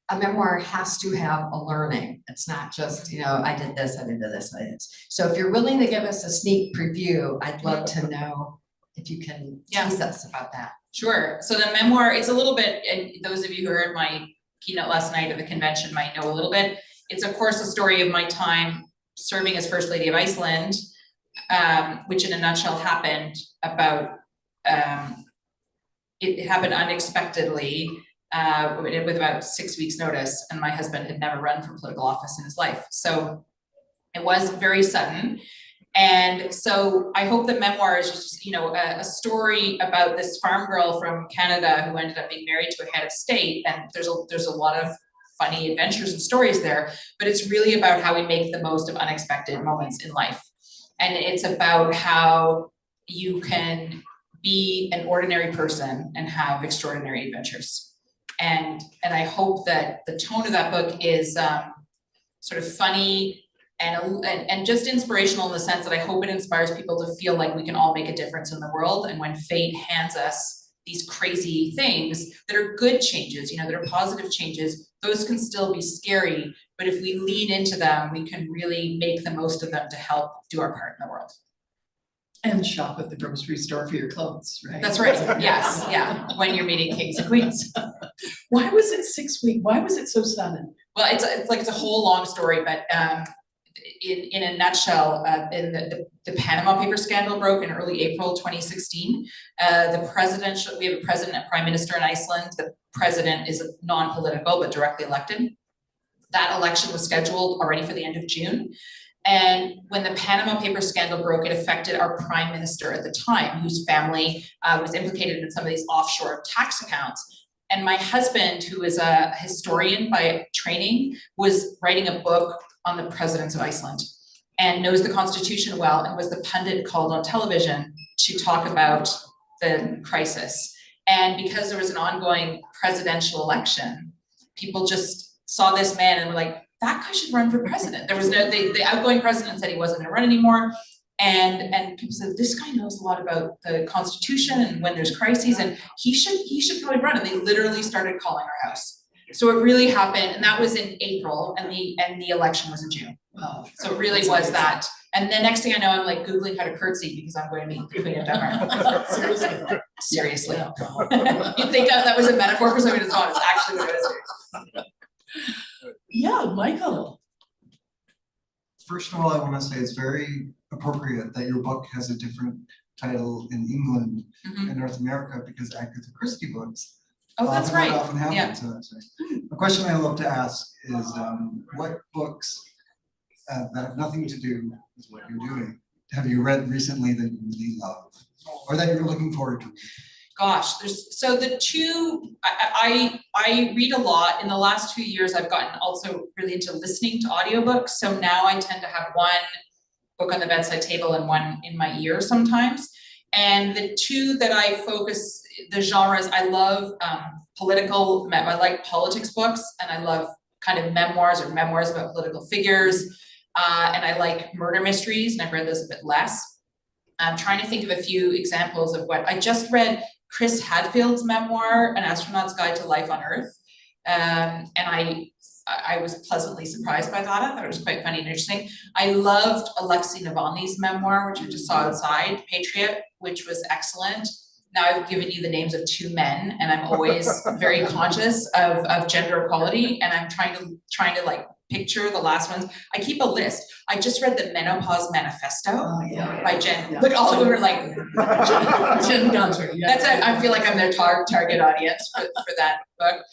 a memoir has to have a learning. It's not just, you know, I did this, I did this, I did this. So if you're willing to give us a sneak preview, I'd love to know if you can tease us about that. Sure. So the memoir, it's a little bit, and those of you who heard my keynote last night at the convention might know a little bit. It's of course a story of my time serving as First Lady of Iceland, which in a nutshell happened about, it happened unexpectedly with about 6 weeks notice, and my husband had never run for political office in his life. So it was very sudden. And so I hope the memoir is just, you know, a story about this farm girl from Canada who ended up being married to a head of state. And there's a lot of funny adventures and stories there, but it's really about how we make the most of unexpected moments in life. And it's about how you can be an ordinary person and have extraordinary adventures. And I hope that the tone of that book is sort of funny, and just inspirational in the sense that I hope it inspires people to feel like we can all make a difference in the world. And when fate hands us these crazy things that are good changes, you know, that are positive changes, those can still be scary, but if we lean into them, we can really make the most of them to help do our part in the world. And shop at the grocery store for your clothes, right? That's right, yes, yeah, when you're meeting kings and queens. Why was it 6 weeks? Why was it so sudden? Well, it's a whole long story, but in a nutshell, in the Panama Paper scandal broke in early April 2016. We have a president and prime minister in Iceland. The president is non-political but directly elected. That election was scheduled already for the end of June. And when the Panama Paper scandal broke, it affected our prime minister at the time, whose family was implicated in some of these offshore tax accounts. And my husband, who is a historian by training, was writing a book on the presidents of Iceland and knows the Constitution well and was the pundit called on television to talk about the crisis. And because there was an ongoing presidential election, people just saw this man and were like, that guy should run for president. There was no, the outgoing president said he wasn't gonna run anymore. And people said, this guy knows a lot about the Constitution and when there's crises, and he should probably run. And they literally started calling our house. So it really happened, and that was in April, and the election was in June. Wow. So it really was that. And the next thing I know, I'm like Googling how to curtsy because I'm going to meet the Queen of Denmark. Seriously. Yeah. You'd think that was a metaphor for something that's not, it's actually what it is. Yeah, Michael. First of all, I want to say it's very appropriate that your book has a different title in England and North America because Agatha Christie books That's right. often happen. Yeah. So that's right. A question I love to ask is what books that have nothing to do with what you're doing have you read recently that you really love or that you're looking forward to? Gosh, so the two, I read a lot. In the last 2 years, I've gotten also really into listening to audiobooks. So now I tend to have one book on the bedside table and one in my ear sometimes. And the two that I focus, the genres, I love I like politics books, and I love kind of memoirs about political figures. And I like murder mysteries, and I've read those a bit less. I'm trying to think of a few examples of what I just read. Chris Hadfield's memoir, An Astronaut's Guide to Life on Earth. And I was pleasantly surprised by that. I thought it was quite funny and interesting. I loved Alexei Navalny's memoir, which I just saw outside, Patriot, which was excellent. Now I've given you the names of two men, and I'm always very conscious of gender equality, and I'm trying to like picture the last ones. I keep a list. I just read the Menopause Manifesto by Jen. Yeah. Like all of them are like Jen Gunter. Yeah. That's it. I feel like I'm their target audience for that book.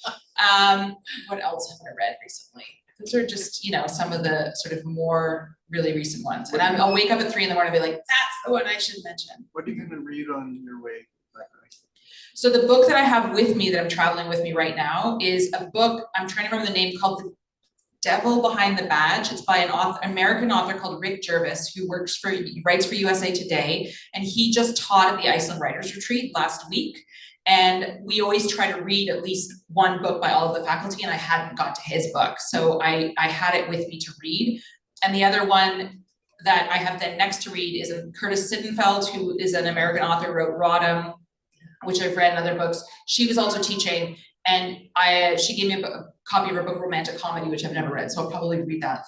What else have I read recently? Those are just, some of the sort of more really recent ones. And I'll wake up at 3 a.m. and be like, that's the one I should mention. What are you gonna read on your way back? So the book that I have with me, that I'm traveling with me right now, is a book, I'm trying to remember the name, called The Devil Behind the Badge. It's by an American author called Rick Jervis, who writes for USA Today. And he just taught at the Iceland Writers Retreat last week. And we always try to read at least one book by all of the faculty, and I hadn't got to his book. So I had it with me to read. And the other one that I have then next to read is Curtis Sittenfeld, who is an American author, wrote Rodham, which I've read in other books. She was also teaching, and she gave me a copy of her book, Romantic Comedy, which I've never read, so I'll probably read that.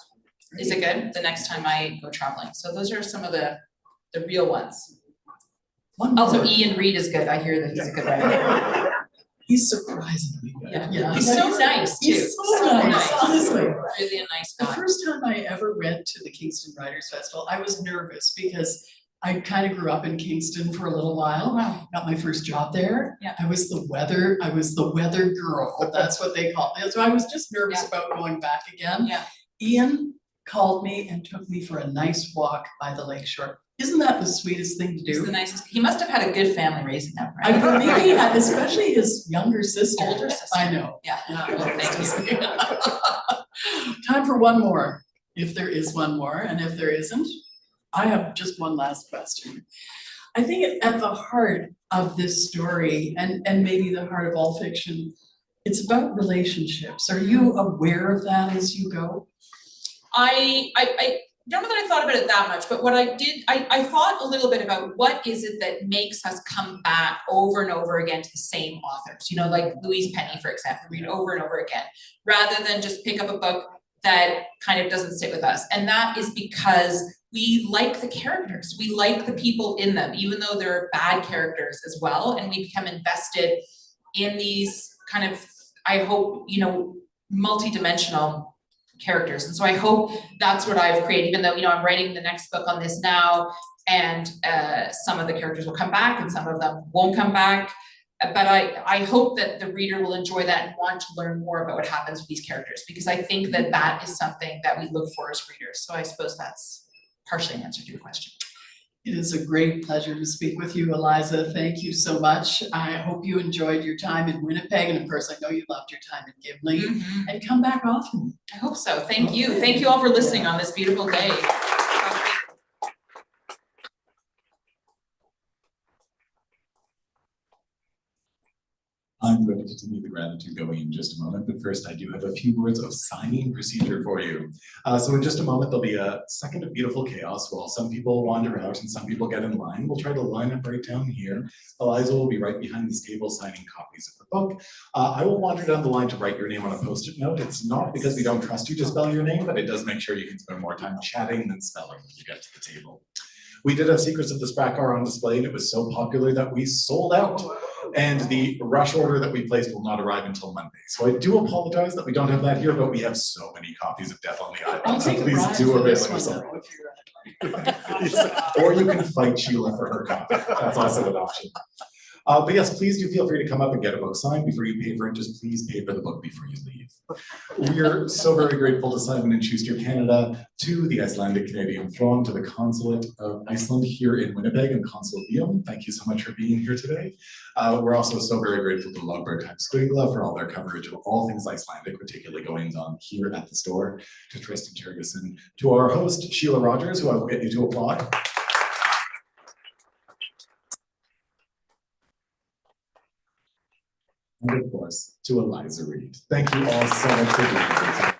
Is it good? The next time I go traveling. So those are some of the real ones. Also, Ian Reid is good. I hear that he's a good writer. He's surprisingly good. Yeah. He's so nice too. He's so nice, honestly. Really a nice The guy. first time I ever went to the Kingston Writers Festival, I was nervous because I kind of grew up in Kingston for a little while. Wow. Got my first job there. Yeah. I was the weather girl. That's what they call me. So I was just nervous about going back again. Yeah. Ian called me and took me for a nice walk by the lakeshore. Isn't that the sweetest thing to He's do? the nicest. He must have had a good family raising him, I right? believe he had, especially his younger sister. Older sister. I know. Yeah. Thank you. Time for one more, if there is one more, and if there isn't, I have just one last question. I think at the heart of this story, and maybe the heart of all fiction, it's about relationships. Are you aware of that as you go? I don't know that I thought about it that much, but what I did, I thought a little bit about what is it that makes us come back over and over again to the same authors, you know, like Louise Penny, for example, read over and over again, rather than just pick up a book that kind of doesn't sit with us. And that is because we like the characters, we like the people in them, even though they're bad characters as well, and we become invested in these kind of, I hope, you know, multi-dimensional characters. And so I hope that's what I've created, even though, you know, I'm writing the next book on this now, and some of the characters will come back and some of them won't come back. But I hope that the reader will enjoy that and want to learn more about what happens with these characters, because I think that that is something that we look for as readers. So I suppose that's partially an answer to your question. It is a great pleasure to speak with you, Eliza. Thank you so much. I hope you enjoyed your time in Winnipeg, and of course, I know you loved your time in Gimli, and come back often. I hope so. Thank you. Thank you all for listening on this beautiful day. I'm going to continue the gratitude going in just a moment, but first I do have a few words of signing procedure for you. So in just a moment, there'll be a second of beautiful chaos while some people wander out and some people get in line. We'll try to line up right down here. Eliza will be right behind this table signing copies of the book. I will wander down the line to write your name on a Post-it note. It's not because we don't trust you to spell your name, but it does make sure you can spend more time chatting than spelling when you get to the table. We did have Secrets of the Sprakkar on display, and it was so popular that we sold out. And the rush order that we placed will not arrive until Monday. So I do apologize that we don't have that here, but we have so many copies of Death on the Island. I'll take so a please ride do for avail this yourself. one. Or you can fight Sheila for her copy. That's also an option. But yes, please do feel free to come up and get a book signed before you pay for it. Just please pay for the book before you leave. We are so very grateful to Simon and Schuster Canada, to the Icelandic Canadian Frón, to the Consulate of Iceland here in Winnipeg and Consulate. Thank you so much for being here today. We're also so very grateful to Lögberg-Heimskringla for all their coverage of all things Icelandic, particularly goings on here at the store, to Tristan Tergeson, to our host, Shelagh Rogers, who I will get you to applaud. And of course, to Eliza Reid. Thank you all so much for being here.